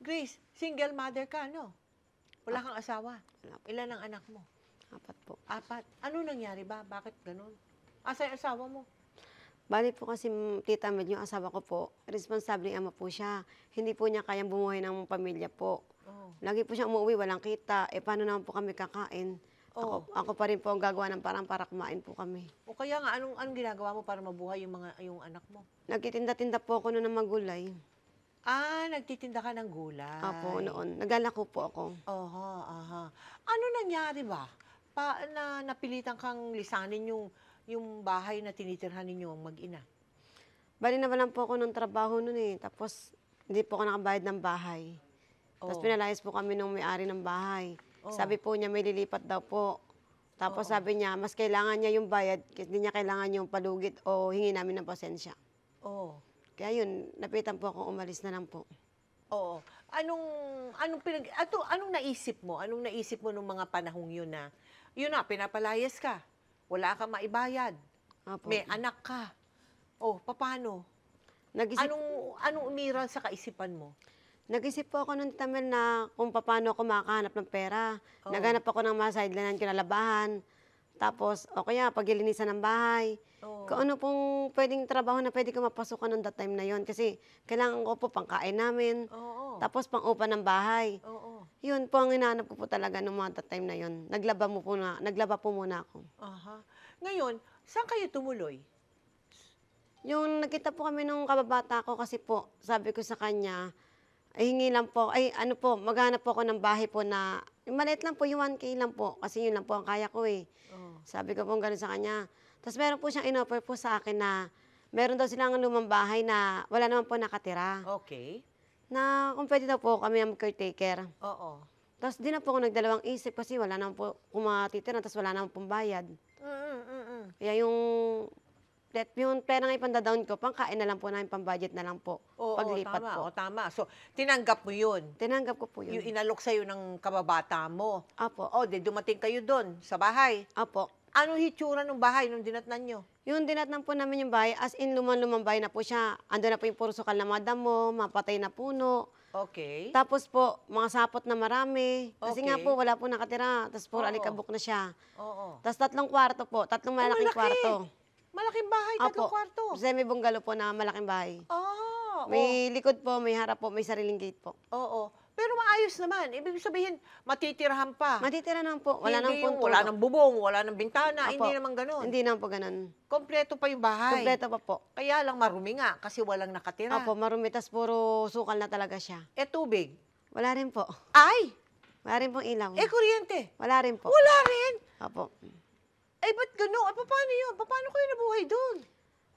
Grace, single mother ka, no? Wala kang asawa. Wala po. Ilan ang anak mo? 4 po. 4. Ano nangyari ba? Bakit ganun? Asa yung asawa mo? Bali po kasi Tita Med, yung asawa ko po, responsabling ama po siya. Hindi po niya kayang bumuhay ng pamilya po. Oh. Lagi po siya umuwi, walang kita. Paano naman po kami kakain? Oh. Ako pa rin po ang gagawa ng parang para kumain po kami. O kaya nga, anong ginagawa mo para mabuhay yung anak mo? Nagtitinda-tinda po ako noon ng magulay. Nagtitinda ka ng gulay. Apo, noon. Naglalako po ako. Aha, aha. Ano nangyari ba? Na napilitan kang lisanin yung bahay na tinitirhan ninyo ang mag-ina? Bali nawalan po ako ng trabaho noon eh. Tapos, hindi po ako nakabayad ng bahay. Tapos pinalayas po kami nung may-ari ng bahay. Sabi po niya, may lilipat daw po. Tapos sabi niya, mas kailangan niya yung bayad, kasi hindi niya kailangan yung palugit o hingi namin ng pasensya. Oo. Kaya yun, napitan po ako, umalis na lang po. Oo. Anong naisip mo? Anong naisip mo nung mga panahong yun na, pinapalayas ka, wala kang maibayad, Apo. may anak ka. Paano? Nag-isip, Anong umiral sa kaisipan mo? nag-isip po ako nung tamil na kung paano ako makahanap ng pera. Naghanap ako ng mga sideline kinalabahan. Tapos, o kaya paglilinisan ng bahay. Kung ano pong pwedeng trabaho na pwede ko mapasukan noong that time na yon. Kasi kailangan ko po pangkain namin. Oo. Tapos pang-upa ng bahay. Oo. Yun po ang hinahanap ko po talaga noong mga that time na yon. Naglaba po muna ako. Aha. Ngayon, saan kayo tumuloy? Yung nakita po kami nung kababata ko kasi po, sabi ko sa kanya, ay hingi lang po, maghanap po ako ng bahay po na, yung maliit lang po, yung 1K lang po, kasi yun lang po ang kaya ko eh. Sabi ko po gano'n sa kanya. Tapos meron po siyang inoffer po sa akin na, meron daw silang lumang bahay na wala naman po nakatira. Okay. Na kung pwede daw po kami ang caretaker. Oo. Tapos di na po ako nagdalawang isip kasi wala naman po kumatitira, tapos wala naman pong bayad. Kaya yung pera nga ipanda-down ko, pangkain na lang po namin, pang-budget na lang po. Paglipat tama. po. Tama. So, tinanggap mo yun. Tinanggap ko po yun. Yung inalok sa'yo ng kababata mo. Apo. Dumating kayo doon sa bahay. Apo. Anong hitsura ng bahay nung dinatnan nyo? Yung dinatnan po namin yung bahay, as in lumang bahay na po siya. Ando na po yung puro sukal na mga damo, mapatay na puno. Okay. Tapos po, mga sapot na marami. Kasi nga Okay. po, wala po nakatira. Tapos puro Oo. alikabok na siya. Oo. Tapos 3 kwarto po, 3 malaking malaki. kwarto. Malaking bahay, 3 kwarto. Semi-bungalow po na malaking bahay. Oo. May likod po, may harap po, may sariling gate po. Oo. Pero maayos naman. Ibig sabihin, matitirahan pa. Matitira naman po. Wala nang Hindi yung punto. wala nang bubong, wala nang bintana. Apo. Hindi naman ganun. Hindi naman po ganun. Kompleto pa yung bahay. Kompleto pa po. Kaya lang marumi nga kasi walang nakatira. Opo, marumi, tas puro sukal na talaga siya. Tubig. Wala rin po. Ay! Wala rin pong ilaw. Kuryente. Wala rin po. Wala rin. Opo. Ba't gano'n? Paano yun? Paano kayo nabuhay doon?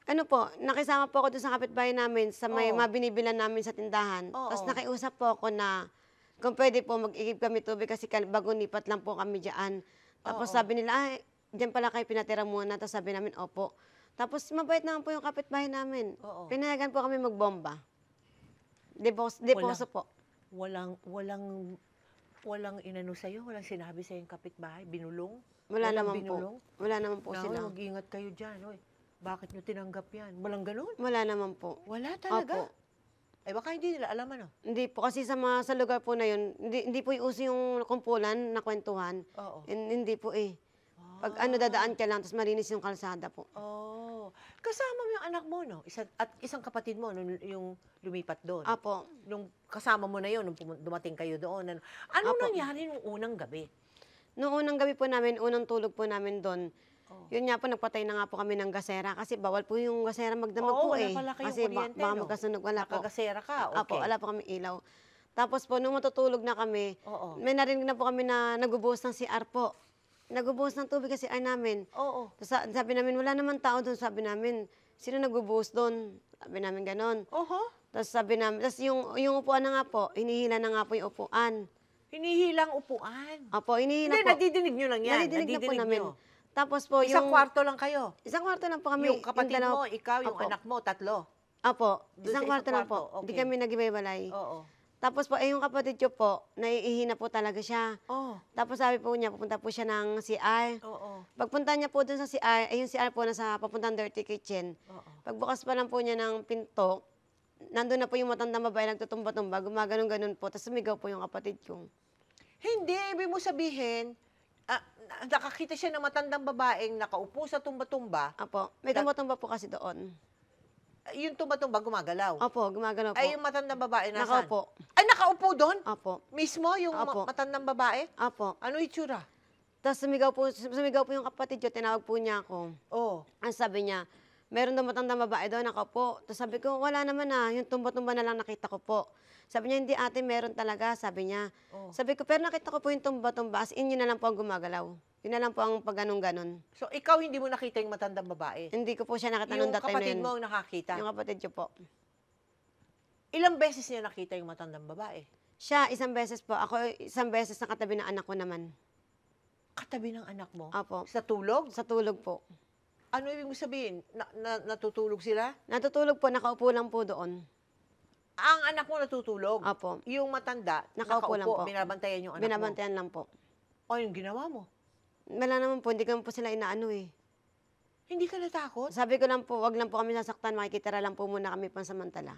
Ano po, nakisama po ako doon sa kapitbahay namin sa may Oo. mga binibilan namin sa tindahan. Oo. Tapos nakiusap po ako na kung pwede po mag-igib kami tubig kasi bago nipat lang po kami dyan. Tapos Oo. sabi nila, dyan pala kayo pinatira muna. Tapos sabi namin, opo. Tapos mabait naman po yung kapitbahay namin. Oo. Pinayagan po kami magbomba. Deposo po. Walang inano sa'yo? Walang sinabi sa'yo yung kapitbahay? Binulong? Wala Walang naman binulong? po. Wala naman po Naku, sila. mag-ingat kayo dyan. Oy. Bakit nyo tinanggap yan? Walang ganun? Wala naman po. Wala talaga? Opo. Baka hindi nila alam ano? Hindi po, kasi sa lugar po na yun, hindi po uso yung kumpulan na kwentuhan. Oo. Hindi po eh. Pag dadaan ka lang, tapos malinis yung kalsada po. Kasama mo yung anak mo, no? At isang kapatid mo, yung lumipat doon. Apo. Nung kasama mo na yun, nung dumating kayo doon. Ano Apo. nangyari nung unang gabi? Noong unang gabi po namin, unang tulog po namin doon, yun nga po, nagpatay na nga po kami ng gasera kasi bawal po yung gasera magdamag po wala eh. pala kayong Kasi kuryente, baka no? magkasunog, wala po. Nakagasera ka, okay. Apo, wala po kami ilaw. Tapos po, nung matutulog na kami, Oo. may narinig na po kami na nagbubuhos ng CR po. Nagbubuhos ng tubig kasi CR namin. Oo. Tapos sabi namin, wala naman tao doon. Sabi namin, sino nagbubuhos doon? Sabi namin ganon. Oho. Tapos sabi namin, tapos yung upuan na nga po, hinihila na nga po yung upuan. Hinihilang upuan. Apo, hinihila Hindi, po. nadidinig nyo lang yan. Nadidinig na po namin. nyo. Tapos po, Isang kwarto lang kayo. Isang kwarto lang po kami. Yung kapatid mo, dalawa- ikaw, yung Apo. anak mo, 3. Apo, Doon isang sa kwarto lang po. kwarto, Hindi okay. kami nag-iwalay. Oo. Tapos po, yung kapatid ko po, naiihi na po talaga siya. Oh. Tapos sabi po niya, pupunta po siya ng CR. Oo. Pagpunta niya po dun sa CR, yung CR po nasa papuntang dirty kitchen. Oo. Pagbukas pa lang po niya ng pinto, nandun na po yung matandang babae nagtutumba-tumba, gumaganon-ganon po, tapos sumigaw po yung kapatid ko. Hindi, ibig mo sabihin, nakakita siya ng matandang babaeng nakaupo sa tumba-tumba, Opo, may Ta- tumba-tumba po kasi doon. yung tumba-tumba gumagalaw. Opo, gumagano po. Ay, yung matandang babae nasaan? Nakaupo. Ay, nakaupo doon? Opo. Mismo, yung Opo. matandang babae? Opo. Ano itsura? Tapos sumigaw po yung kapatid ko, tinawag po niya ako. Oh. Ang sabi niya, meron daw matandang babae doon, nakaupo. Tapos sabi ko, wala naman yung tumba-tumba na lang nakita ko po. Sabi niya, hindi ate, meron talaga, sabi niya. Oh. Sabi ko, pero nakita ko po yung tumba-tumba, as in yun na lang po ang gumagalaw. Yun na lang po ang pag-ganon-ganon. So, ikaw hindi mo nakita yung matandang babae? Hindi ko po siya nakita Yung nung that time na kapatid yun. mo ang nakakita? Yung kapatid ko po. Ilang beses niya nakita yung matandang babae? Siya, isang beses po. Ako, isang beses na katabi ng anak ko naman. Katabi ng anak mo? Opo. Sa tulog? Sa tulog po. Ano ibig mo sabihin? Natutulog sila? Natutulog po, nakaupo lang po doon. Ang anak mo natutulog? Opo. Yung matanda, Nakaupo lang po. binabantayan yung anak Binabantayan lang po. mo? O, yung ginawa mo? Wala naman po, hindi ko po sila inaano eh. Hindi ka natakot? Sabi ko lang po, wag lang po kami sasaktan, makikitira lang po muna kami pansamantala.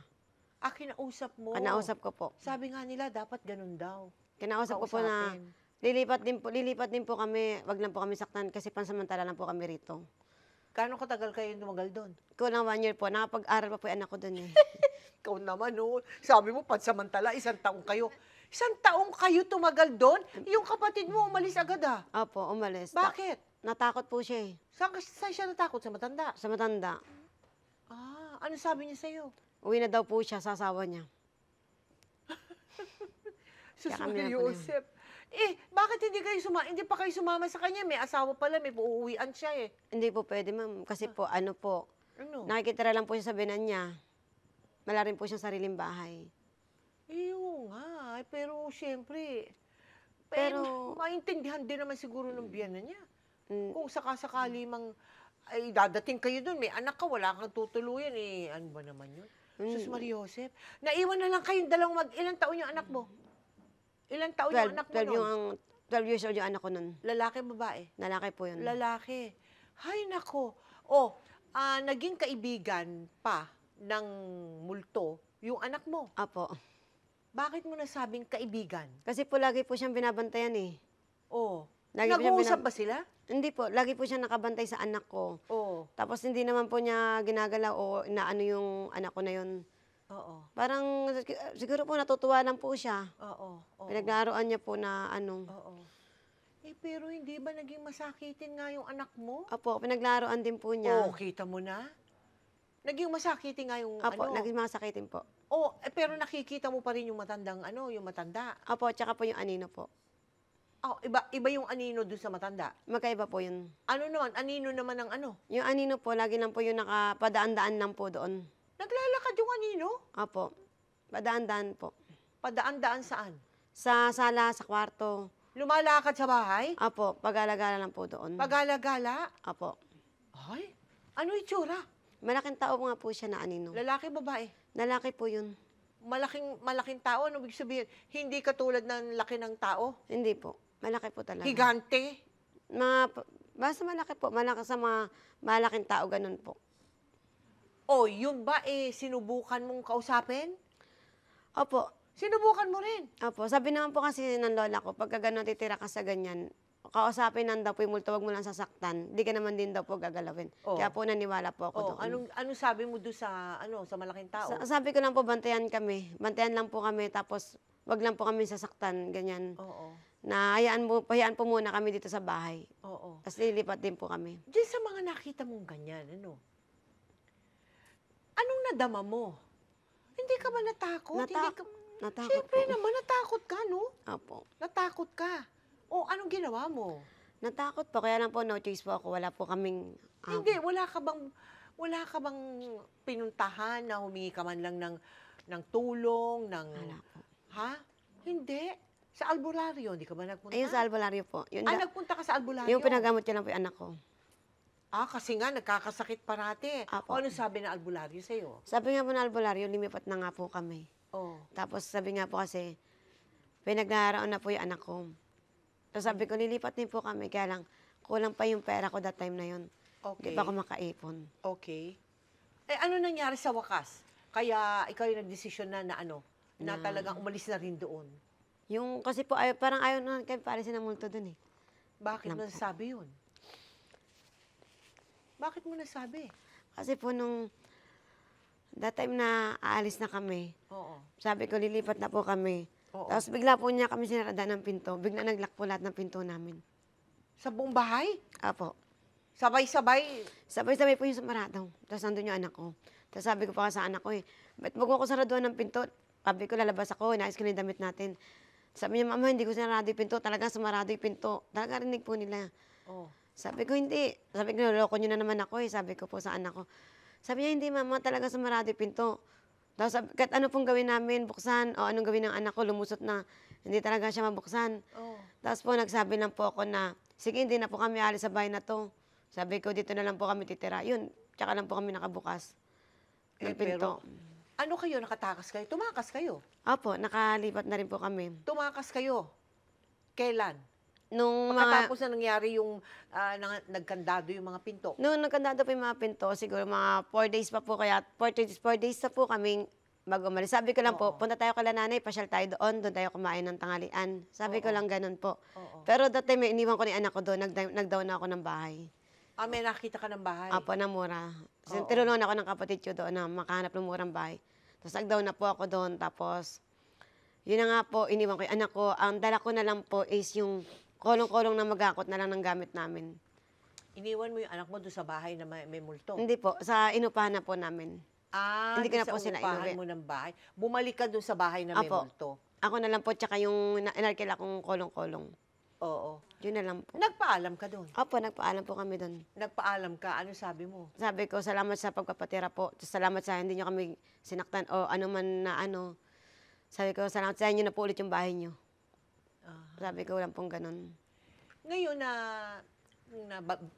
Kinausap mo. Kinausap ko po. Sabi nga nila, dapat ganun daw. Kinausap ko po na Kausapin. lilipat din po kami, wag lang po kami saktan kasi pansamantala lang po kami rito. Gaano katagal kayo tumagal doon? Kulang 1 year po, nakapag-aral pa po yung anak ko doon eh. Ikaw naman, no? Sabi mo, pansamantala, 1 taong kayo. 1 taong kayo tumagal doon? Yung kapatid mo umalis agad, ah. Opo, umalis. Bakit? Natakot po siya eh, Saan siya natakot? Sa matanda? sa matanda. Ano sabi niya sa'yo? Uwi na daw po siya sa asawa niya. Sus, Kaya kami Maria na po Josep. Bakit hindi pa kayo sumama sa kanya? May asawa pala, may uuwian siya eh. Hindi po pwede ma'am, kasi po ano po, Ano? nakikitira lang po siya sa binan niya. Wala rin po siyang sariling bahay. Oo nga, pero siyempre, Pero- maintindihan din naman siguro ng biyanan niya. Mm, Kung sakasakali mang ay dadating kayo doon, may anak ka, wala kang tutuluyan, ano ba naman yun? Sus Maria Josep, naiwan na lang kayong dalawang ilang taon yung anak mo? Ilang taon yung 12, anak mo 12 nun? 12 years old yung anak ko nun. Lalaki, babae? Lalaki po yun. Lalaki. Hay nako. Naging kaibigan pa ng multo yung anak mo. Apo. Bakit mo nasabing kaibigan? Kasi po lagi po siyang binabantayan eh. Oh. Lagi po siyang Nag-uusap ba sila? Hindi po, lagi po siyang nakabantay sa anak ko. Oo. Tapos hindi naman po niya ginagalaw o inaano yung anak ko na yun. Oo. Parang siguro po natutuwa lang po siya. Oo. Oo. Pinaglaruan niya po na ano. Oo. Pero hindi ba naging masakitin nga yung anak mo? Apo, pinaglaruan din po niya. Oo, kita mo na. Naging masakitin nga yung Apo, naging masakitin po. pero nakikita mo pa rin yung matandang yung matanda. Apo, tsaka po yung anino po. Iba yung anino doon sa matanda. Magkaiba po yun. Ano naman? Anino naman ang ano? Yung anino po, lagi lang po yung nakapadaan-daan lang po doon. Naglalakad yung anino? Apo, padaan-daan po. Padaan-daan saan? Sa sala, sa kwarto. Lumalakad sa bahay? Apo, pag-alagala lang po doon. Pagala-gala? Apo. Ay, ano itsura? Malaking tao nga po siya na anino. Lalaki, babae? Lalaki po yun. Malaking tao? Ano ibig sabihin? Hindi katulad ng laki ng tao? Hindi po. Malaki po talaga. Higante? Basta malaki po. Malaki sa mga malaking tao, ganun po. Yun ba sinubukan mong kausapin? Opo. Sinubukan mo rin. Opo. Sabi naman po kasi ng lola ko, pagka ganun titira ka sa ganyan, kausapin lang daw po yung multo, wag mo lang sasaktan. Di ka naman din daw po gagalawin. Oh. Kaya po naniwala po ako doon. Anong sabi mo doon sa malaking tao? Sabi ko lang po, bantayan kami. Bantayan lang po kami, tapos wag lang po kami sasaktan, ganyan. Oo. Na hayaan po muna kami dito sa bahay. Oo. Tapos lilipat din po kami. Diyan sa mga nakita mong ganyan, anong nadama mo? Hindi ka ba natakot? Natakot Siyempre po. naman, natakot ka, no? Opo. Natakot ka. Anong ginawa mo? Natakot po, kaya lang po no choice po ako. Wala po kaming... Hindi, wala ka bang pinuntahan na humingi ka man lang ng tulong, Wala po. ha? Hindi. Sa albularyo, hindi ka ba nagpunta? Ayun sa albularyo po. Yun nagpunta ka sa albularyo? yung pinagamot ko lang po yung anak ko. Kasi nga, nagkakasakit parati. Apo. Ano sabi ng albularyo sa'yo? Sabi nga po ng albularyo, limipat na nga po kami. Tapos sabi nga po kasi, pinaglaroon na po yung anak ko. So sabi ko, lilipat din po kami. Kaya lang, kulang pa yung pera ko that time na yun. Okay. Hindi pa ako makaipon. Okay. Ano nangyari sa wakas? Kaya ikaw yung nagdesisyon na talagang umalis na rin doon. Yung kasi po, parang ayaw na kami palisin ng multo dun eh. Bakit mo Alam po. nasabi yun? Bakit mo nasabi? Kasi po that time na aalis na kami, Oo. sabi ko, lilipat na po kami. Oo. Tapos bigla po niya kami sinarada ng pinto. Bigla naglock po lahat ng pinto namin. Sa buong bahay? Apo. Sabay-sabay? Sabay-sabay po yung sumarado. Tapos nandun yung anak ko. Tapos sabi ko pa sa anak ko ba't wag mo ko saraduan ng pinto? Sabi ko, lalabas ako, inayos ko na yung damit natin. Sabi niya, mama, hindi ko sinarado yung pinto. Talagang sumarado yung pinto. Talaga rinig po nila. Oo. Sabi ko, hindi. Sabi ko, niloloko niyo na naman ako Sabi ko po sa anak ko. Sabi niya, hindi mama, talaga sumarado yung pinto. Tapos sabi, kahit ano pong gawin namin, buksan, o anong gawin ng anak ko, lumusot na. Hindi talaga siya mabuksan. Oo. Tapos po, nagsabi lang po ako na, sige, hindi na po kami alis sa bahay na to. Sabi ko, dito na lang po kami titira. Yun, tsaka lang po kami nakabukas ng pinto. Pero, ano kayo? Nakatakas kayo? Tumakas kayo? Opo, nakalipat na rin po kami. Tumakas kayo? Kailan? Nung Pagkatapos na nangyari yung nagkandado yung mga pinto. Nung nagkandado po yung mga pinto, siguro mga 4 days pa po, kaya 4 days na po kaming bago umalis. Sabi ko lang po, Oo. punta tayo kala nanay, pasyal tayo doon tayo kumain ng tanghalian. Sabi ko Oo. lang ganun po. Oo. Pero that time, iniwan ko ni anak ko doon, nag-down na ako ng bahay. May nakita ka ng bahay? Apo, na mura. Oo. Tinulungan ako ng kapatid ko doon na makahanap ng murang bahay. Tapos nag-down na po ako doon, tapos yun na nga po, iniwan ko yung anak ko. Ang dala ko na lang po is yung kolong-kolong na magakot na lang ng gamit namin. Iniwan mo yung anak mo doon sa bahay na may multo? Hindi po, sa inupahan na po namin. Hindi ko doon na po sa sila upahan inuwi. mo ng bahay. Bumalik ka doon sa bahay na may Apo. multo? Ako na lang po, tsaka yung inarkila kong kolong-kolong. Oo. Yun na lang po. Nagpaalam ka doon? Opo, nagpaalam po kami doon. Nagpaalam ka? Ano sabi mo? Sabi ko, salamat sa pagpapatira po. Salamat sa hindi nyo kami sinaktan o ano man na ano. Sabi ko, salamat sa inyo na po ulit yung bahay nyo. Sabi ko, lang pong ganun. Ngayon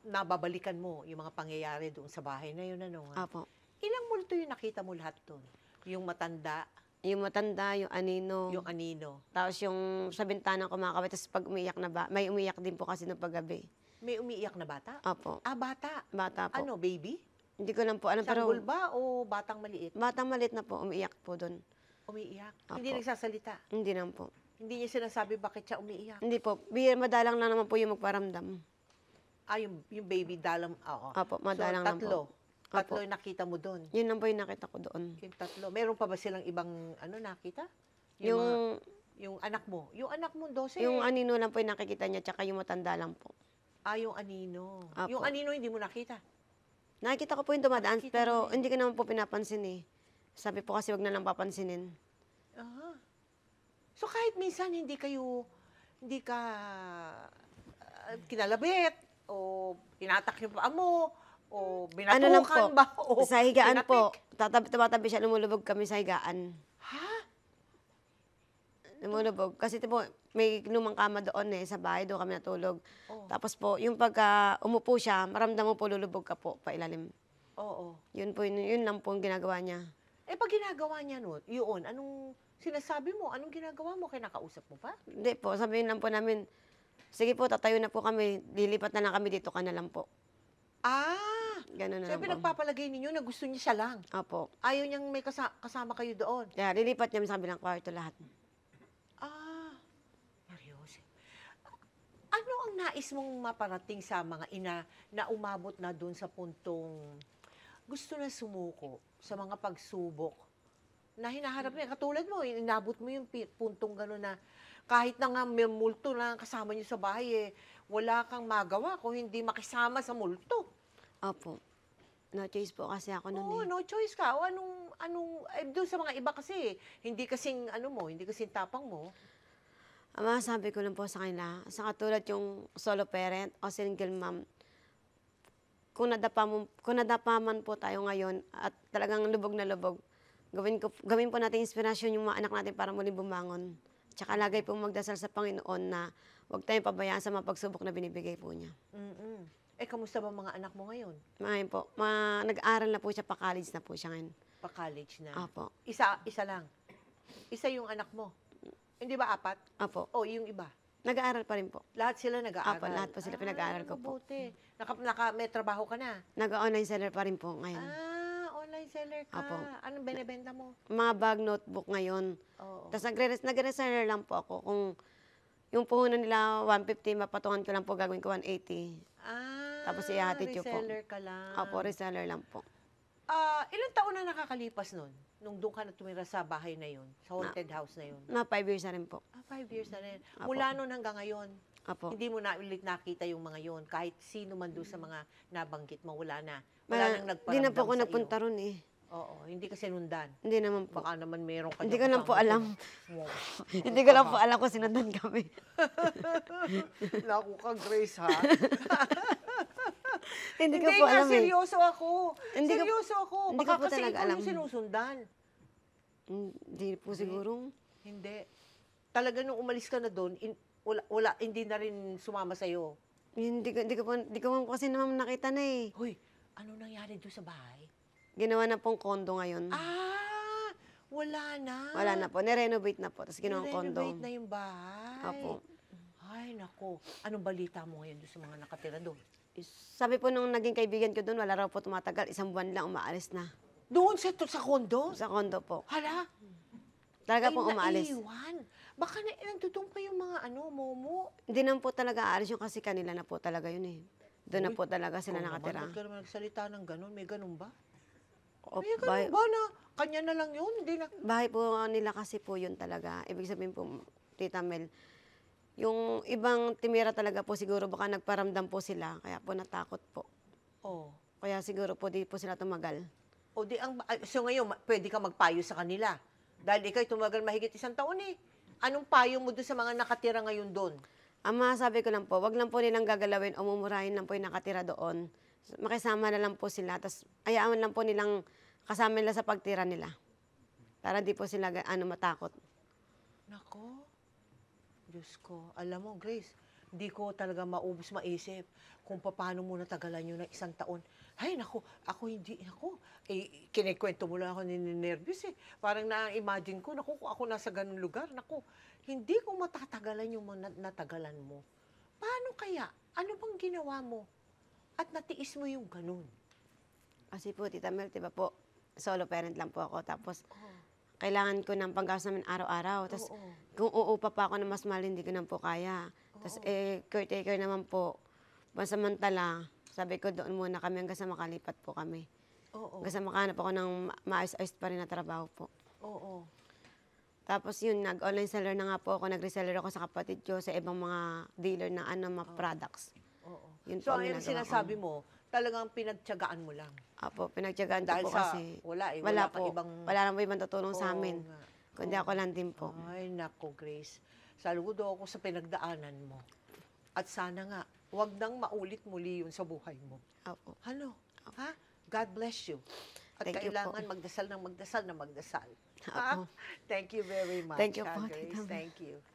nababalikan mo yung mga pangyayari doon sa bahay na yun, Opo. Ilang multo yung nakita mo lahat doon? Yung matanda, Yung matanda, yung anino. yung anino. Tapos yung sa bintana kumakaway. Tapos pag umiyak na may umiyak din po kasi nung paggabi. May umiiyak na bata? Opo. Bata. Bata po. Ano, baby? Hindi ko lang po alam. Pero Sanggol ba o batang maliit? batang malit na po, umiiyak po doon. Umiiyak. Apo. Hindi nagsasalita. Hindi lang po. Hindi niya sinasabi bakit siya umiiyak. Hindi po. Madalang lang naman po yung magparamdam. Yung baby dalam, oo. Opo, madalang lang tatlo. po. Tatlo Apo. yung nakita mo doon. Yun lang po yung nakita ko doon. Yung tatlo. Meron pa ba silang ibang nakita? Yung, Yung anak mo. Yung anak mo, 12. yung anino lang po yung nakikita niya, tsaka yung matanda lang po. Yung anino. Apo. Yung anino hindi mo nakita. Nakikita ko po yung dumadaan, Nakikita pero mo eh. hindi ko naman po pinapansin eh. Sabi po kasi wag na lang papansinin. Aha. So kahit minsan hindi ka kinalabit o tinatak yung paa mo o Ano lang binatukan po, ba o sa higaan po, tinapik. tumatabi siya, lumulubog kami sa higaan. Ha? Lumulubog. Kasi po, may lumang kama doon sa bahay, doon kami natulog. Oh. Tapos po, yung pagka umupo siya, maramdam mo po lulubog ka po, pailalim. Oo. Yun po, yun lang po ang ginagawa niya. Pag ginagawa niya yun, anong sinasabi mo? Anong ginagawa mo? Kinakausap mo pa? Hindi po, sabihin lang po namin, sige po, tatayo na po kami, lilipat na lang kami dito ka na lang po. Ganun na So lang po. pinagpapalagay ninyo na gusto niya siya lang. Opo. Ayaw niyang may kasama kayo doon. Kaya lilipat niya sa kabilang kwarto lahat. Mariose. Ano ang nais mong maparating sa mga ina na umabot na doon sa puntong gusto na sumuko sa mga pagsubok na hinaharap niya? Katulad mo, inabot mo yung puntong gano'n na kahit na nga may multo na kasama niyo sa bahay, wala kang magawa kung hindi makisama sa multo. Opo. No choice po kasi ako noon Oo, no choice ka. O doon sa mga iba kasi, hindi kasing tapang mo. Ama, sabi ko lang po sa kanila, sa katulad yung solo parent o single mom, kung nadapa man po tayo ngayon at talagang lubog na lubog, gawin po natin inspirasyon yung mga anak natin para muling bumangon. Tsaka lagay po magdasal sa Panginoon na huwag tayong pabayaan sa mga pagsubok na binibigay po niya. Kamusta ba mga anak mo ngayon? Ngayon po, nag-aaral na po siya, pa-college na po siya ngayon. Pa-college na. Apo. Isa lang. Isa yung anak mo. Hindi ba 4? Apo. O, yung iba. Nag-aaral pa rin po. Lahat sila nag-aaral. Apo, lahat po sila pinag-aaral ko po. Mabuti. May trabaho ka na. Nag-online seller pa rin po ngayon. Online reseller ka. Opo. Anong binebenta mo? Mga bag, notebook ngayon. Oo. Tapos nagre-reseller lang po ako. Kung yung puhunan nila 150, mapatungan ko lang po, gagawin ko 180. Tapos ihahatid ko po. Reseller ka lang. Opo, reseller lang po. Ilang taon na nakakalipas nun? Nung doon ka na tumira sa bahay na yun, sa haunted house na yun? Na 5 years na rin po. 5 years na rin. Apo. Mula nun hanggang ngayon, Opo. hindi mo na ulit nakita yung mga yun. Kahit sino man doon sa mga nabanggit mo, wala na. Wala nang nagparamdam Hindi na po ako sa nagpunta iyo. ron eh. Oo, hindi ka sinundan. Hindi naman po. Baka naman meron ka Hindi dyan ko lang po kasama alam. mo. Hindi ko lang po alam kung sinundan kami. Naku ka, Grace, ha? Hindi ko Hindi po nga, alam eh. seryoso ako. Hindi ko- Seryoso ako. hindi Baka ko po kasi talaga ikaw alam. yung sinusundan. Hindi po siguro. Hindi. Talaga nung umalis ka na doon, hindi na rin sumama sa'yo. Hindi ko po kasi naman nakita na eh. Hoy, ano nangyari doon sa bahay? Ginawa na pong kondo ngayon. Wala na. Wala na po. Nirenovate na po. Tapos ginawang kondo. Nirenovate na yung bahay. Opo. Ay, nako. Anong balita mo ngayon doon sa mga nakatira doon? Sabi po nung naging kaibigan ko doon, wala raw po tumatagal. 1 buwan lang umaalis na. Doon sa kondo? Sa kondo po. Hala, Talaga ay pong umaalis. naiwan. Baka nandun pa yung mga momo. Hindi naman po talaga aalis yung kasi kanila na po talaga yun eh. Doon na Uy, po talaga sila Ikaw nakatira. naman, ba't ka naman nagsalita ng ganun? May ganun ba? O, May bahay, ganun ba na kanya na lang yun? Hindi na. bahay po nila kasi po yun talaga. Ibig sabihin po, Tita Mel, yung ibang timira talaga po siguro baka nagparamdam po sila. Kaya po natakot po. Oh. Kaya siguro po di po sila tumagal. So ngayon, pwede ka magpayo sa kanila. Dahil ikaw tumagal mahigit 1 taon eh. Anong payo mo doon sa mga nakatira ngayon doon? Ang masasabi ko lang po, wag lang po nilang gagalawin o mumurahin lang po yung nakatira doon. Makisama na lang po sila. Tapos ayaan lang po nilang kasama nila sa pagtira nila. Para di po sila matakot. Nako, Diyos ko. Alam mo, Grace, hindi ko talaga maisip kung paano mo natagalan yun ng 1 taon. Ay, nako, kinikwento mo lang ako ninervous eh. Parang na-imagine ko, nako, kung ako nasa ganun lugar, nako, hindi ko matatagalan yung mga natagalan mo. Paano kaya? Ano bang ginawa mo? At natiis mo yung ganun? Kasi po, Tita Mel, diba po, solo parent lang po ako. Tapos, kailangan ko ng panggastos namin araw-araw. Tapos, Oo. kung uupa pa ako ng mas mahal, hindi ko na po kaya. Tapos, caretaker naman po. Pansamantala, sabi ko doon muna kami hanggang sa makalipat po kami. Oo. Hanggang sa makahanap ako ng maayos-ayos pa rin na trabaho po. Oo. Tapos yun, nag-online seller na nga po ako. Nag-reseller ako sa kapatid ko sa ibang mga dealer ng mga products. Oo. Yun So, po ang ang ginagawa sinasabi ko. mo, talagang pinagtiyagaan mo lang. Apo, pinagtyagaan ko Dahil po sa, kasi wala wala kang po. ibang... Wala nang po ibang tutulong sa Oo amin. nga. Kundi ako lang din po. Ay, nako, Grace. Saludo ako sa pinagdaanan mo. At sana nga, wag nang maulit muli yun sa buhay mo. Apo. Ano? Ha? God bless you. At Thank you po. kailangan magdasal ng magdasal na magdasal. Apo. Thank you very much. Thank you ha, po, Grace. Tita Mel. Thank you.